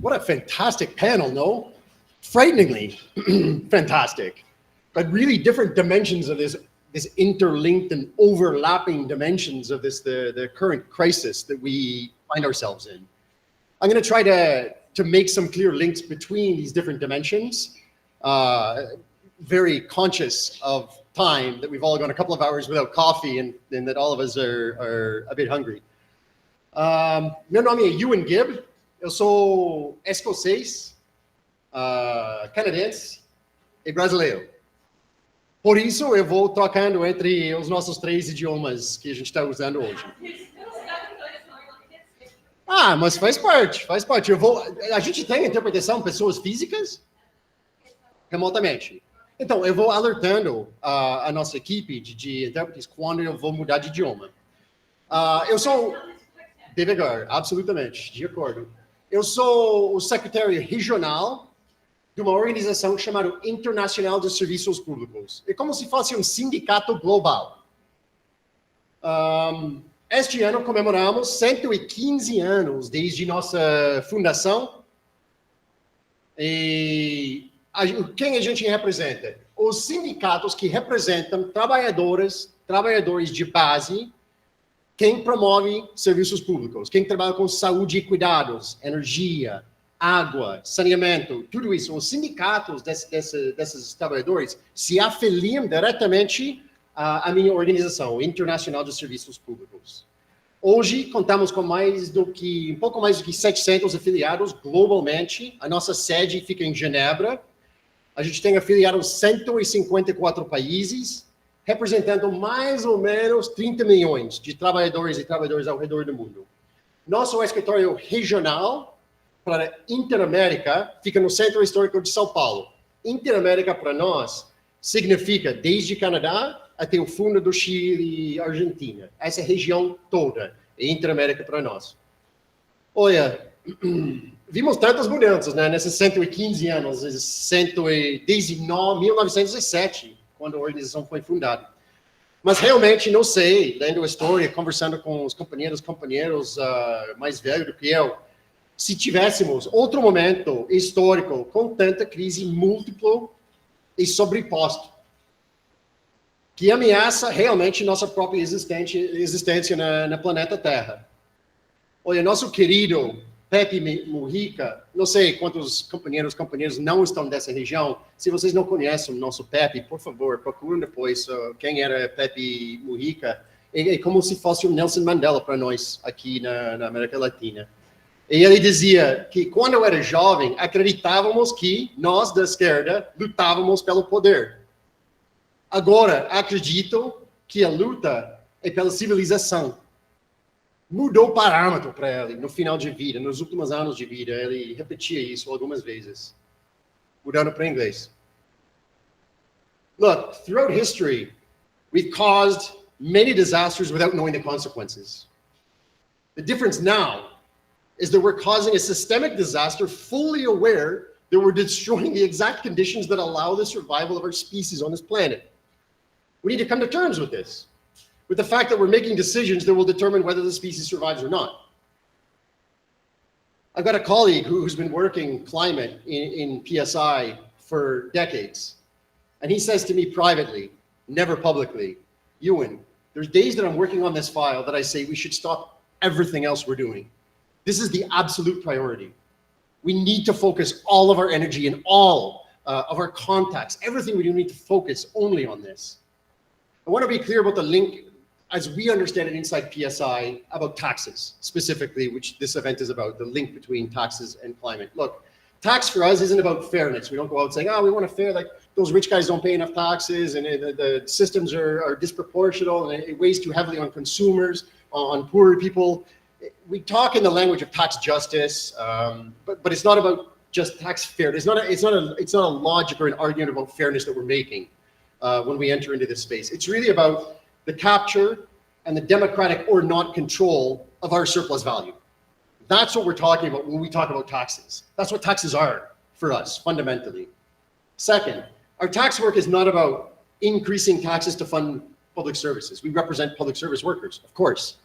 What a fantastic panel, no? Frighteningly fantastic, but really different dimensions of this interlinked and overlapping dimensions of the current crisis that we find ourselves in. I'm going to try to make some clear links between these different dimensions, very conscious of time, that we've all gone a couple of hours without coffee and that all of us are a bit hungry. Meu nome é Ewan Gibb, eu sou escocês, canadense e brasileiro. Por isso, eu vou trocando entre os nossos 3 idiomas que a gente está usando hoje. Ah, mas faz parte. A gente tem interpretação pessoas físicas remotamente. Então, eu vou alertando a nossa equipe de intérpretes quando eu vou mudar de idioma. Eu sou... Devagar, absolutamente, de acordo. Eu sou o secretário regional de uma organização chamada Internacional de Serviços Públicos. É como se fosse um sindicato global. Este ano comemoramos 115 anos desde nossa fundação. E quem a gente representa? Os sindicatos que representam trabalhadores de base, quem promove serviços públicos, quem trabalha com saúde e cuidados, energia, água, saneamento, tudo isso. Os sindicatos desses trabalhadores se afiliam diretamente à minha organização, o Internacional de Serviços Públicos. Hoje, contamos com um pouco mais do que 700 afiliados globalmente. A nossa sede fica em Genebra. A gente tem afiliados em 154 países, representando mais ou menos 30 milhões de trabalhadores e trabalhadoras ao redor do mundo. Nosso escritório regional para Interamérica fica no Centro Histórico de São Paulo. Interamérica, para nós, significa desde Canadá até o fundo do Chile e Argentina. Essa região toda é Interamérica para nós. Olha, vimos tantas mudanças, né, nesses 115 anos, desde 1907, quando a organização foi fundada. Mas realmente não sei, lendo a história, conversando com os companheiros mais velhos do que eu, se tivéssemos outro momento histórico com tanta crise múltipla e sobreposta, que ameaça realmente nossa própria existência na planeta Terra. Olha, nosso querido Pepe Mujica, não sei quantos companheiros não estão dessa região. Se vocês não conhecem o nosso Pepe, por favor, procurem depois quem era Pepe Mujica. É como se fosse o Nelson Mandela para nós aqui na América Latina. E ele dizia que quando eu era jovem, acreditávamos que nós da esquerda lutávamos pelo poder. Agora, acredito que a luta é pela civilização. Mudou o parâmetro para ele no final de vida, nos últimos anos de vida. Ele repetia isso algumas vezes, mudando para inglês. Look, throughout history, we've caused many disasters without knowing the consequences. The difference now is that we're causing a systemic disaster fully aware that we're destroying the exact conditions that allow the survival of our species on this planet. We need to come to terms with this, with the fact that we're making decisions that will determine whether the species survives or not. I've got a colleague who's been working climate in PSI for decades, and he says to me privately, never publicly, Ewan, there's days that I'm working on this file that I say we should stop everything else we're doing. This is the absolute priority. We need to focus all of our energy and all of our contacts, everything we do, need to focus only on this. I want to be clear about the link, as we understand it inside PSI, about taxes, specifically, which this event is about, the link between taxes and climate. Look, tax for us isn't about fairness. We don't go out saying, we want a fair, like those rich guys don't pay enough taxes and the systems are disproportional and it weighs too heavily on consumers, on poorer people. We talk in the language of tax justice, but it's not about just tax fairness. It's not a logic or an argument about fairness that we're making when we enter into this space. It's really about the capture and the democratic or not control of our surplus value. That's what we're talking about when we talk about taxes. That's what taxes are for us, fundamentally. Second, our tax work is not about increasing taxes to fund public services. We represent public service workers, of course,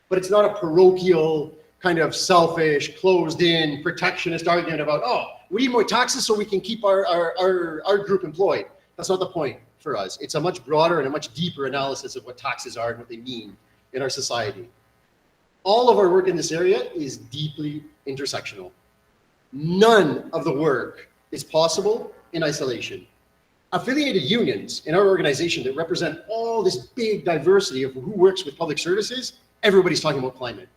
but it's not a parochial kind of selfish, closed-in, protectionist argument about, oh, we need more taxes so we can keep our group employed. That's not the point for us. It's a much broader and a much deeper analysis of what taxes are and what they mean in our society. All of our work in this area is deeply intersectional. None of the work is possible in isolation. Affiliated unions in our organization that represent all this big diversity of who works with public services, everybody's talking about climate.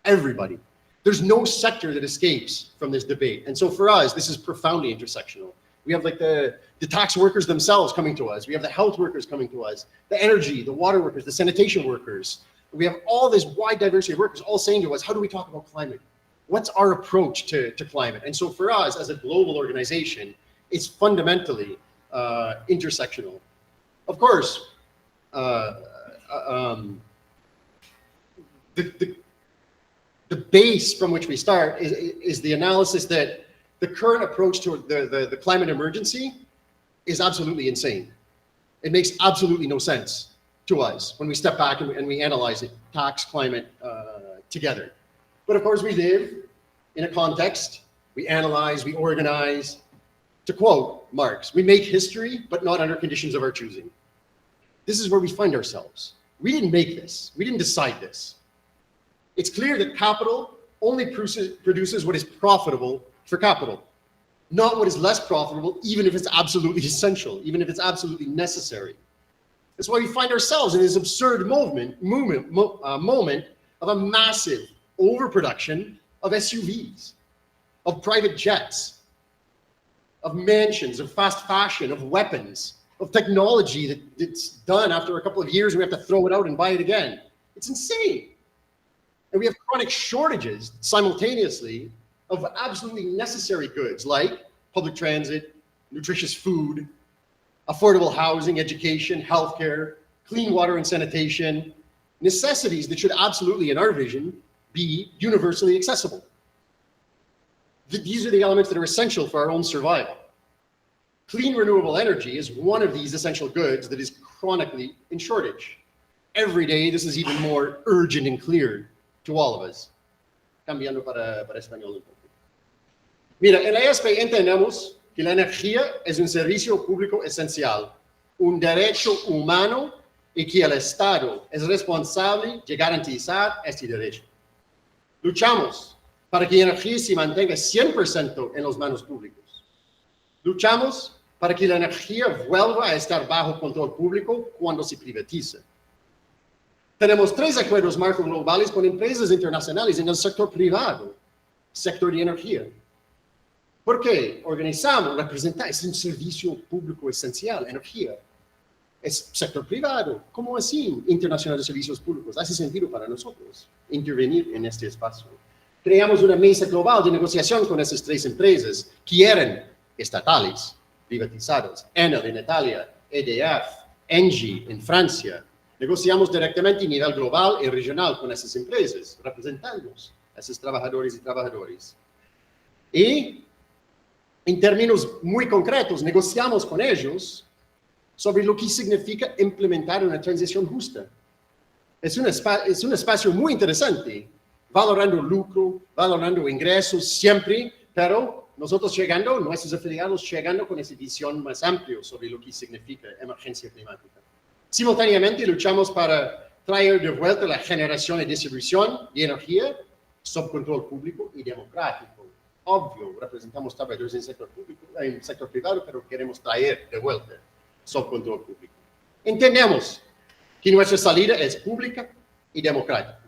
Everybody. There's no sector that escapes from this debate. And so for us, this is profoundly intersectional. We have like the tax workers themselves coming to us. We have the health workers coming to us, the energy, the water workers, the sanitation workers. We have all this wide diversity of workers all saying to us, how do we talk about climate? What's our approach to climate? And so for us as a global organization, it's fundamentally intersectional. Of course, the base from which we start is the analysis that the current approach to the climate emergency is absolutely insane. It makes absolutely no sense to us when we step back and we analyze it, tax, climate together. But of course we live in a context, we analyze, we organize. To quote Marx, we make history, but not under conditions of our choosing. This is where we find ourselves. We didn't make this, we didn't decide this. It's clear that capital only produces what is profitable for capital, not what is less profitable, even if it's absolutely essential, even if it's absolutely necessary. That's why we find ourselves in this absurd moment of a massive overproduction of SUVs, of private jets, of mansions, of fast fashion, of weapons, of technology that's done after a couple of years and we have to throw it out and buy it again. It's insane. And we have chronic shortages simultaneously of absolutely necessary goods like public transit, nutritious food, affordable housing, education, healthcare, clean water and sanitation, necessities that should absolutely, in our vision, be universally accessible. These are the elements that are essential for our own survival. Clean renewable energy is one of these essential goods that is chronically in shortage. Every day, this is even more urgent and clear to all of us. Cambiando para español un poco. Mira, en la ESPE entendemos que la energía es un servicio público esencial, un derecho humano y que el Estado es responsable de garantizar este derecho. Luchamos para que la energía se mantenga 100% en las manos públicas. Luchamos para que la energía vuelva a estar bajo control público cuando se privatiza. Tenemos 3 acuerdos marco globales con empresas internacionales en el sector privado, sector de energía. ¿Por qué? Organizamos, representamos, es un servicio público esencial, energía. Es sector privado. ¿Cómo así? Internacional de Servicios Públicos. Hace sentido para nosotros intervenir en este espacio. Creamos una mesa global de negociación con esas 3 empresas que eran estatales, privatizadas. Enel en Italia, EDF, Engie en Francia. Negociamos directamente a nivel global y regional con esas empresas, representamos a esos trabajadores y trabajadoras. Y en términos muy concretos, negociamos con ellos sobre lo que significa implementar una transición justa. Es un espacio muy interesante, valorando lucro, valorando ingresos siempre, pero nosotros llegando, nuestros afiliados llegando con esa visión más amplia sobre lo que significa emergencia climática. Simultáneamente luchamos para traer de vuelta la generación y distribución de energía sob control público y democrático. Obvio, representamos trabajadores en el sector público, en el sector privado, pero queremos traer de vuelta sob control público. Entendemos que nuestra salida es pública y democrática.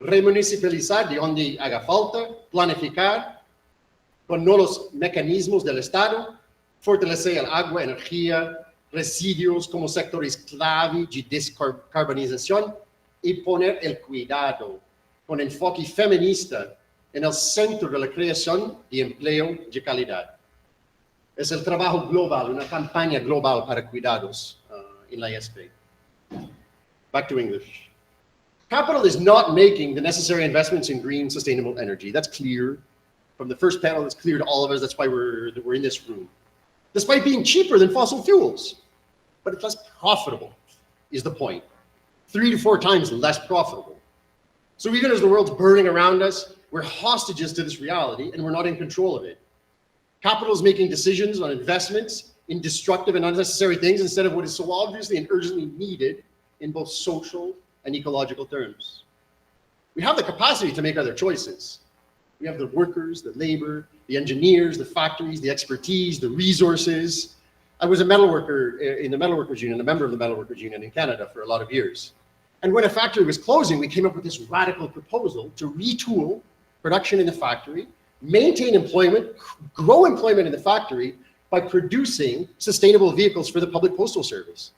Remunicipalizar de donde haga falta, planificar con nuevos mecanismos del Estado, fortalecer el agua, energía, residuos como sectores clave de descarbonización y poner el cuidado con enfoque feminista en el centro de la creación de empleo de calidad. Es el trabajo global, una campaña global para cuidados en la ESPE. Back to English. Capital is not making the necessary investments in green, sustainable energy. That's clear. From the first panel, it's clear to all of us. That's why we're in this room. Despite being cheaper than fossil fuels. But it's less profitable, is the point. 3 to 4 times less profitable. So even as the world's burning around us, we're hostages to this reality and we're not in control of it. Capital is making decisions on investments in destructive and unnecessary things instead of what is so obviously and urgently needed in both social and ecological terms. We have the capacity to make other choices. We have the workers, the labor, the engineers, the factories, the expertise, the resources. I was a metalworker in the metalworkers union, a member of the metalworkers union in Canada for a lot of years. And when a factory was closing, we came up with this radical proposal to retool production in the factory, maintain employment, grow employment in the factory by producing sustainable vehicles for the public postal service.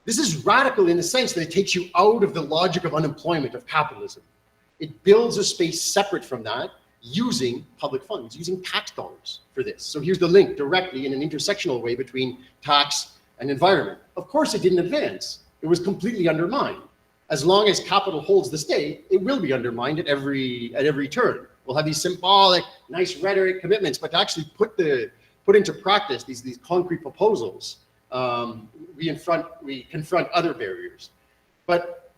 This is radical in the sense that it takes you out of the logic of unemployment, of capitalism. It builds a space separate from that, using public funds, using tax dollars for this. So here's the link directly in an intersectional way between tax and environment. Of course, it didn't advance. It was completely undermined. As long as capital holds the state, it will be undermined at every turn. We'll have these symbolic, nice rhetoric commitments, but to actually put into practice these concrete proposals, we confront other barriers. But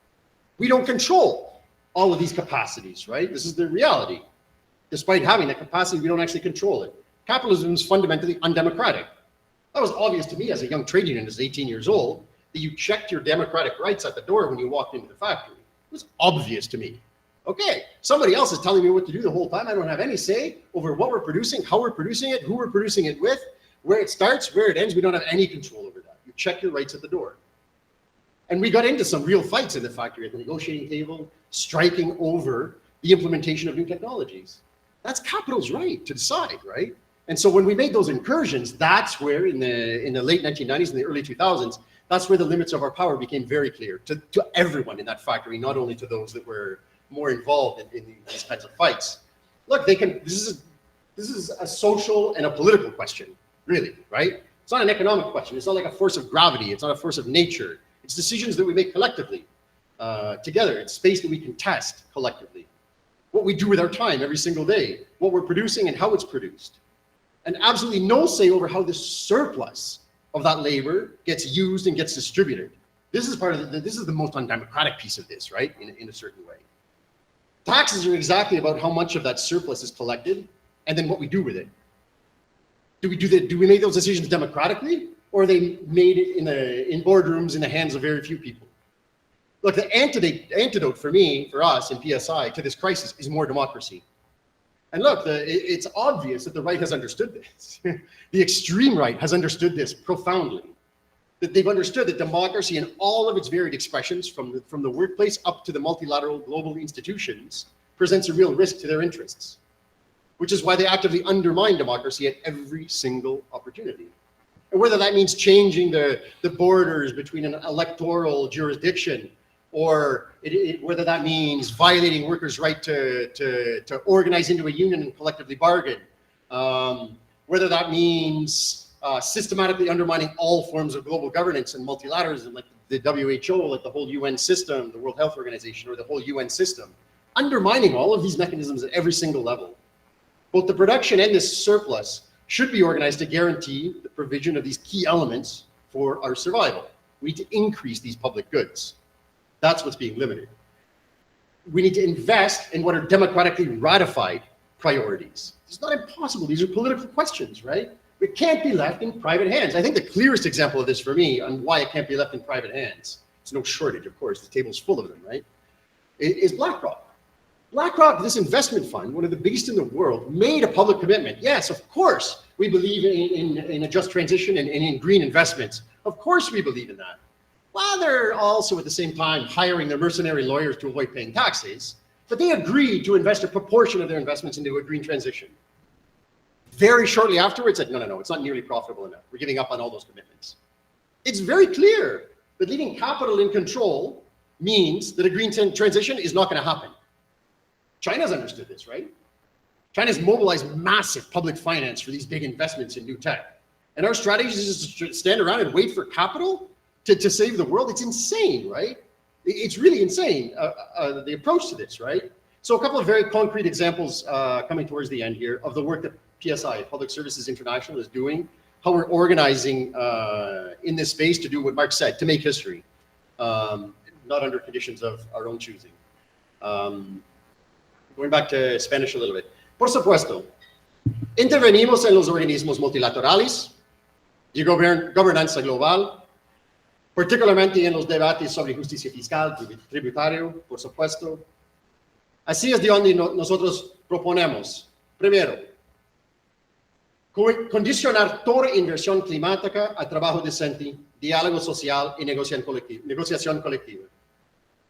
we don't control all of these capacities, right? This is the reality. Despite having that capacity, we don't actually control it. Capitalism is fundamentally undemocratic. That was obvious to me as a young trade unionist, 18 years old, that you checked your democratic rights at the door when you walked into the factory. It was obvious to me. Okay, somebody else is telling me what to do the whole time. I don't have any say over what we're producing, how we're producing it, who we're producing it with, where it starts, where it ends. We don't have any control over that. You check your rights at the door. And we got into some real fights in the factory at the negotiating table, striking over the implementation of new technologies. That's capital's right to decide, right? And so when we made those incursions, that's where in the late 1990s and the early 2000s, that's where the limits of our power became very clear to everyone in that factory, not only to those that were more involved in these kinds of fights. Look, this is a social and a political question, really, right? It's not an economic question. It's not like a force of gravity. It's not a force of nature. It's decisions that we make collectively, together. It's space that we can test collectively. What we do with our time every single day, what we're producing and how it's produced. And absolutely no say over how the surplus of that labor gets used and gets distributed. This is this is the most undemocratic piece of this, right? In a certain way. Taxes are exactly about how much of that surplus is collected and then what we do with it. Do we make those decisions democratically, or are they made in boardrooms in the hands of very few people? Look, the antidote for me, for us in PSI to this crisis is more democracy. And look, it's obvious that the right has understood this. The extreme right has understood this profoundly. That they've understood that democracy in all of its varied expressions, from the workplace up to the multilateral global institutions, presents a real risk to their interests, which is why they actively undermine democracy at every single opportunity. And whether that means changing the borders between an electoral jurisdiction, or whether that means violating workers' right to organize into a union and collectively bargain, whether that means systematically undermining all forms of global governance and multilateralism, like the WHO, like the whole UN system, the World Health Organization, or the whole UN system, undermining all of these mechanisms at every single level. Both the production and this surplus should be organized to guarantee the provision of these key elements for our survival. We need to increase these public goods. That's what's being limited. We need to invest in what are democratically ratified priorities. It's not impossible. These are political questions, right? It can't be left in private hands. I think the clearest example of this for me on why it can't be left in private hands, it's no shortage, of course, the table's full of them, right, is BlackRock. BlackRock, this investment fund, one of the biggest in the world, made a public commitment. Yes, of course, we believe in a just transition and in green investments. Of course we believe in that. While they're also at the same time hiring their mercenary lawyers to avoid paying taxes, but they agreed to invest a proportion of their investments into a green transition. Very shortly afterwards, said, no, it's not nearly profitable enough. We're giving up on all those commitments. It's very clear that leaving capital in control means that a green transition is not going to happen. China's understood this, right? China's mobilized massive public finance for these big investments in new tech. And our strategy is just to stand around and wait for capital to save the world. It's insane, right? It's really insane, the approach to this, right? So a couple of very concrete examples coming towards the end here of the work that PSI, Public Services International, is doing, how we're organizing in this space to do what Mark said, to make history, not under conditions of our own choosing. Going back to Spanish a little bit. Por supuesto, intervenimos en los organismos multilaterales de gobernanza global, particularmente en los debates sobre justicia fiscal, tributario, por supuesto. Así es de donde nosotros proponemos, primero, condicionar toda inversión climática a trabajo decente, diálogo social y negociación colectiva.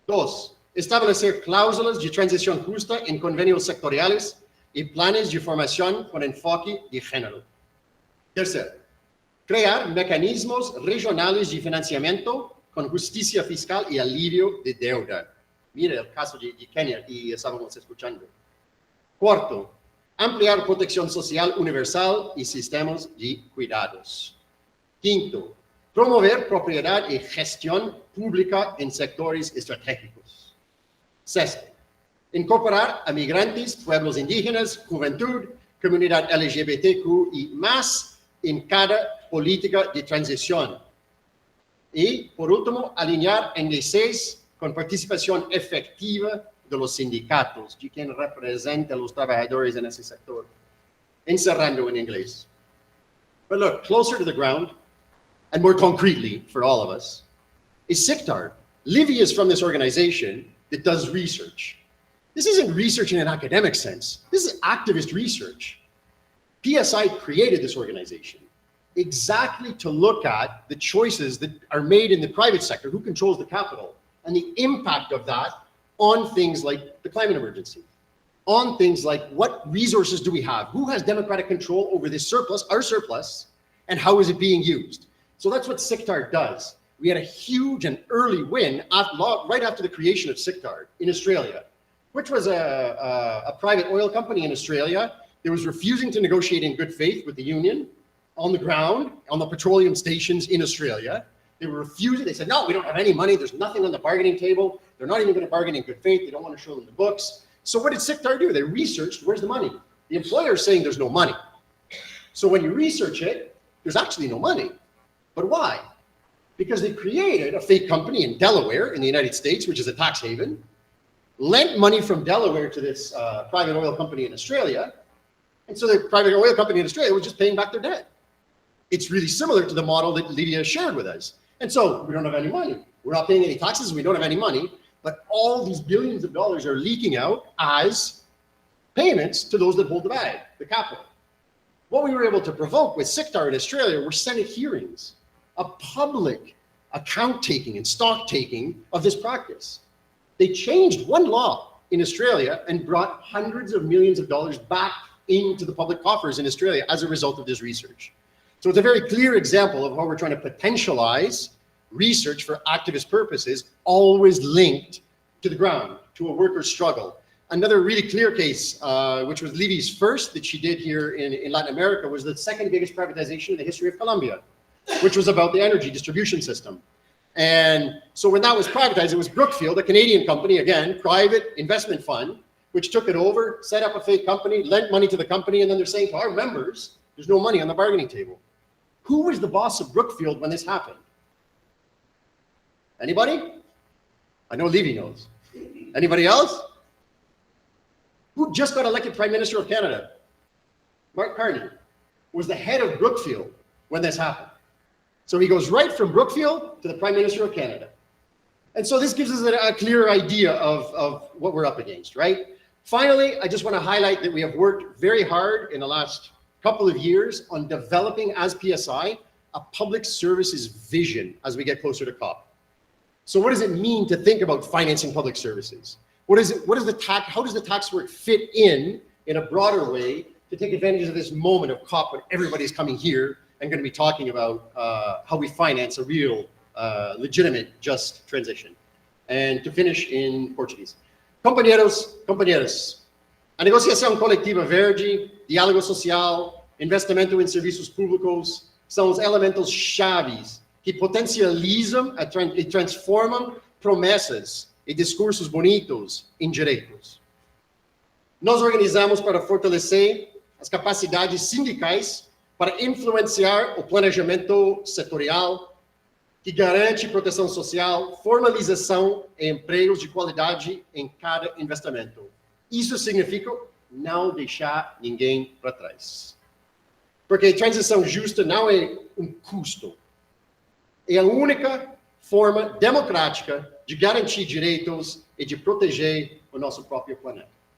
Dos, establecer cláusulas de transición justa en convenios sectoriales y planes de formación con enfoque de género. Tercero, crear mecanismos regionales de financiamiento con justicia fiscal y alivio de deuda. Mire el caso de Kenia que estábamos escuchando. Cuarto, ampliar protección social universal y sistemas de cuidados. Quinto, promover propiedad y gestión pública en sectores estratégicos. Sexto, incorporar a migrantes, pueblos indígenas, juventud, comunidad LGBTQ y más en cada política de transición. Y, por último, alinear índices con participación efectiva de los sindicatos, de quien representa a los trabajadores en ese sector. Encerrando en inglés. But look, closer to the ground, and more concretely for all of us, is SICTAR. Livy is from this organization that does research. This isn't research in an academic sense. This is activist research. PSI created this organization exactly to look at the choices that are made in the private sector, who controls the capital, and the impact of that on things like the climate emergency, on things like what resources do we have, who has democratic control over this surplus, our surplus, and how is it being used? So that's what SICTAR does. We had a huge and early win right after the creation of SICTAR in Australia, which was a private oil company in Australia that was refusing to negotiate in good faith with the union on the ground, on the petroleum stations in Australia. They were refusing. They said, no, we don't have any money. There's nothing on the bargaining table. They're not even going to bargain in good faith. They don't want to show them the books. So what did SICTAR do? They researched, where's the money? The employer is saying there's no money. So when you research it, there's actually no money. But why? Because they created a fake company in Delaware in the United States, which is a tax haven, lent money from Delaware to this private oil company in Australia. And so the private oil company in Australia was just paying back their debt. It's really similar to the model that Lydia shared with us. And so we don't have any money. We're not paying any taxes. We don't have any money. But all these billions of dollars are leaking out as payments to those that hold the bag, the capital. What we were able to provoke with SICTAR in Australia were Senate hearings, a public account taking and stock taking of this practice. They changed one law in Australia and brought hundreds of millions of dollars back into the public coffers in Australia as a result of this research. So it's a very clear example of how we're trying to potentialize research for activist purposes, always linked to the ground, to a worker's struggle. Another really clear case, which was Livy's first that she did here in Latin America, was the second biggest privatization in the history of Colombia, which was about the energy distribution system. And so when that was privatized, it was Brookfield, a Canadian company, again, private investment fund, which took it over, set up a fake company, lent money to the company, and then they're saying to our members, there's no money on the bargaining table. Who was the boss of Brookfield when this happened? Anybody? I know Levy knows. Anybody else? Who just got elected Prime Minister of Canada? Mark Carney was the head of Brookfield when this happened. So he goes right from Brookfield to the Prime Minister of Canada. And so this gives us a clear idea of what we're up against, right? Finally, I just want to highlight that we have worked very hard in the last couple of years on developing, as PSI, a public services vision as we get closer to COP. So what does it mean to think about financing public services? How does the tax work fit in a broader way to take advantage of this moment of COP when everybody's coming here and going to be talking about how we finance a real, legitimate, just transition. And to finish in Portuguese. Companheiros, companheiras, a negociação coletiva verde, diálogo social, investimento em serviços públicos são os elementos chaves que potencializam e transformam promessas e discursos bonitos em direitos. Nós organizamos para fortalecer as capacidades sindicais para influenciar o planejamento setorial, que garante proteção social, formalização e empregos de qualidade em cada investimento. Isso significa não deixar ninguém para trás. Porque transição justa não é um custo. É a única forma democrática de garantir direitos e de proteger o nosso próprio planeta.